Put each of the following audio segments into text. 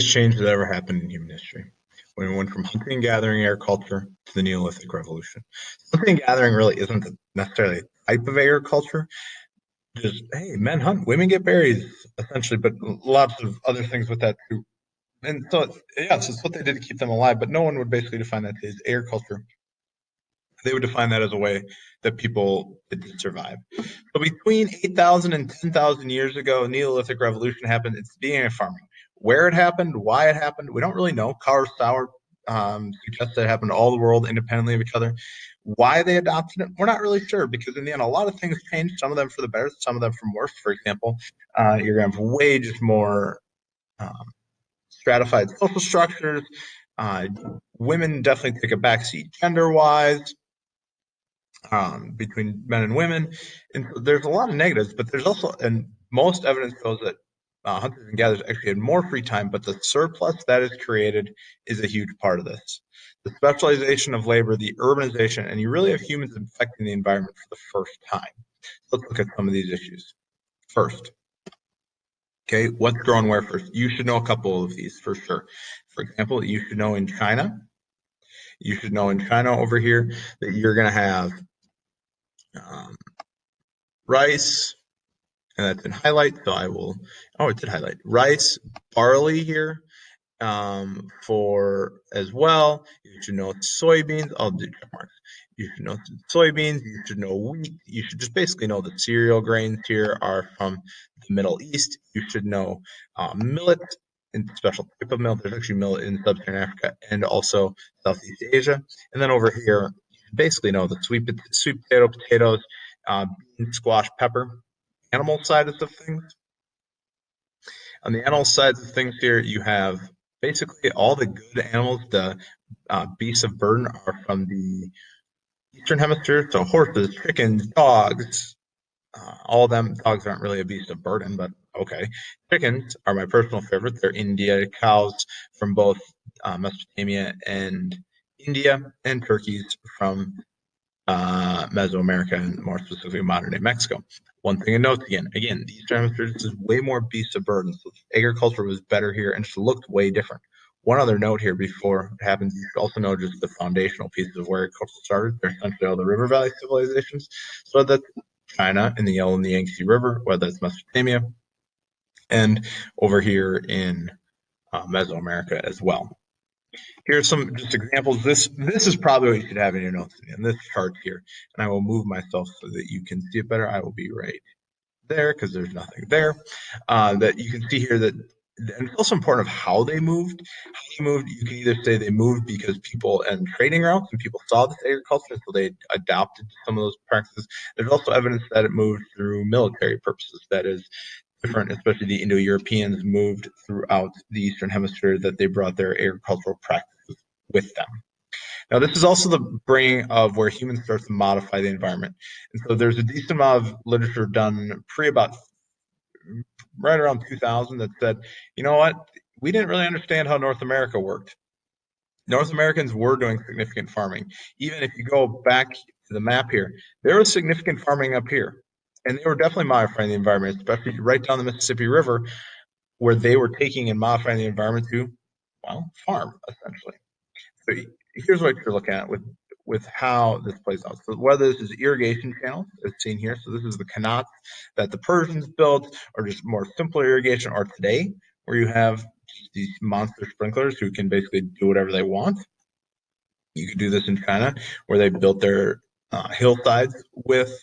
biggest change that ever happened in human history when we went from hunting and gathering agriculture to the Neolithic Revolution. Hunting and gathering really isn't necessarily a type of agriculture. Just, hey, men hunt, women get berries, essentially, but lots of other things with that too. And so, yes, it's what they did to keep them alive, but no one would basically define that as agriculture. They would define that as a way that people did survive. So between 8,000 and 10,000 years ago, Neolithic Revolution happened. It's the beginning of farming. Where it happened, why it happened, we don't really know. Carl Sauer suggests that it happened to all the world independently of each other. Why they adopted it, we're not really sure because in the end, a lot of things changed. Some of them for the better, some of them for worse. For example, you're going to have way just more um, stratified social structures. Uh, Women definitely take a backseat gender-wise between men and women. And so there's a lot of negatives, but there's also, and most evidence shows that hunters and gatherers actually had more free time, but the surplus that is created is a huge part of this. The specialization of labor, the urbanization, and you really have humans affecting the environment for the first time. Let's look at some of these issues. First, okay, what's grown where first? You should know a couple of these for sure. For example, you should know in China over here that you're going to have um, rice, and that's in highlight. So I will, oh, it did highlight rice, barley here for as well. You should know soybeans. I'll do check marks. You should know soybeans. You should know wheat. You should just basically know the cereal grains here are from the Middle East. You should know millet and special type of millet. There's actually millet in Sub-Saharan Africa and also Southeast Asia. And then over here, you basically know the sweet potato, potatoes, bean, squash, pepper. Animal side of the things. On the animal side of things here, you have basically all the good animals. The beasts of burden are from the eastern hemisphere, so horses, chickens, dogs. All of them. Dogs aren't really a beast of burden, but okay. Chickens are my personal favorite. They're India. Cows from both Mesopotamia and India, and turkeys from Mesoamerica and more specifically modern day Mexico. One thing to note again, the Eastern Hemisphere is way more beasts of burden. So agriculture was better here and just looked way different. One other note here before it happens, you should also know just the foundational pieces of where agriculture started. They're essentially all the river valley civilizations. So that's China in the Yellow and the Yangtze River, whether it's Mesopotamia, and over here in Mesoamerica as well. Here's some just examples. This is probably what you should have in your notes in this chart here. And I will move myself so that you can see it better. I will be right there because there's nothing there. That you can see here that, and it's also important of how they moved. How they moved, you can either say they moved because people and trading routes and people saw this agriculture, so they adopted some of those practices. There's also evidence that it moved through military purposes. That is, different, especially the Indo-Europeans moved throughout the Eastern Hemisphere, that they brought their agricultural practices with them. Now, this is also the bringing of where humans start to modify the environment. And so there's a decent amount of literature done about right around 2000 that said, you know what, we didn't really understand how North America worked. North Americans were doing significant farming. Even if you go back to the map here, there was significant farming up here. And they were definitely modifying the environment, especially right down the Mississippi River, where they were taking and modifying the environment to, well, farm, essentially. So here's what you're looking at with how this plays out. So whether this is irrigation channels, as seen here, so this is the canals that the Persians built, or just more simpler irrigation, or today, where you have these monster sprinklers who can basically do whatever they want. You could do this in China, where they built their hillsides with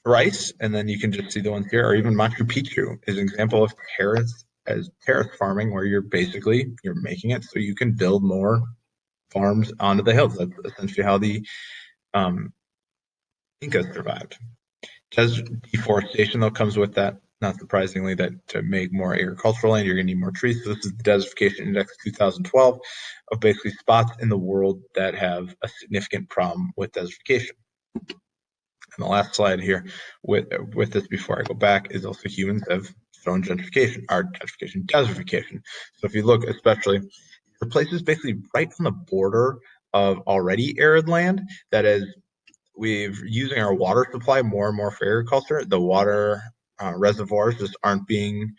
rice, and then you can just see the ones here, or even Machu Picchu is an example of terrace farming, where you're making it so you can build more farms onto the hills. That's essentially how the Incas survived. Deforestation, though, comes with that. Not surprisingly, that to make more agricultural land, you're going to need more trees. So this is the Desertification Index 2012 of basically spots in the world that have a significant problem with desertification. And the last slide here with this before I go back is also humans have shown desertification. So if you look, especially the places basically right on the border of already arid land, that is, we're using our water supply more and more for agriculture. The water reservoirs just aren't being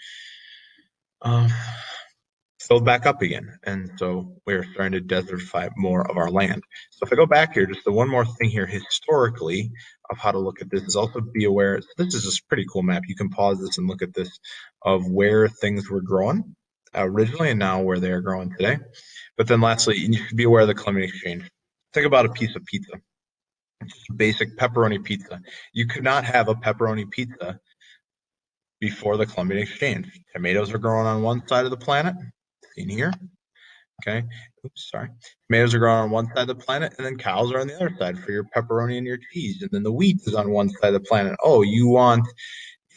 filled back up again. And so we're starting to desertify more of our land. So if I go back here, just the one more thing here historically of how to look at this is also be aware. So this is a pretty cool map. You can pause this and look at this of where things were growing originally and now where they are growing today. But then lastly, you should be aware of the climate exchange. Think about a piece of pizza, basic pepperoni pizza. You could not have a pepperoni pizza before the Columbian Exchange. Tomatoes are growing on one side of the planet, seen here. Okay. Oops, sorry. Tomatoes are growing on one side of the planet, and then cows are on the other side for your pepperoni and your cheese. And then the wheat is on one side of the planet. Oh, you want,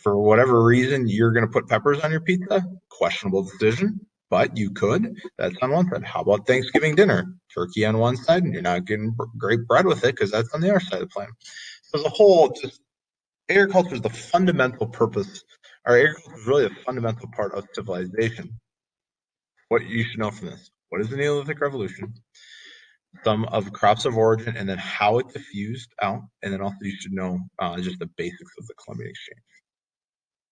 for whatever reason, you're going to put peppers on your pizza? Questionable decision, but you could. That's on one side. How about Thanksgiving dinner? Turkey on one side, and you're not getting great bread with it because that's on the other side of the planet. So the whole just agriculture is the fundamental purpose. Our agriculture is really a fundamental part of civilization. What you should know from this: what is the Neolithic Revolution? Some of crops of origin, and then how it diffused out, and then also you should know just the basics of the Columbian Exchange.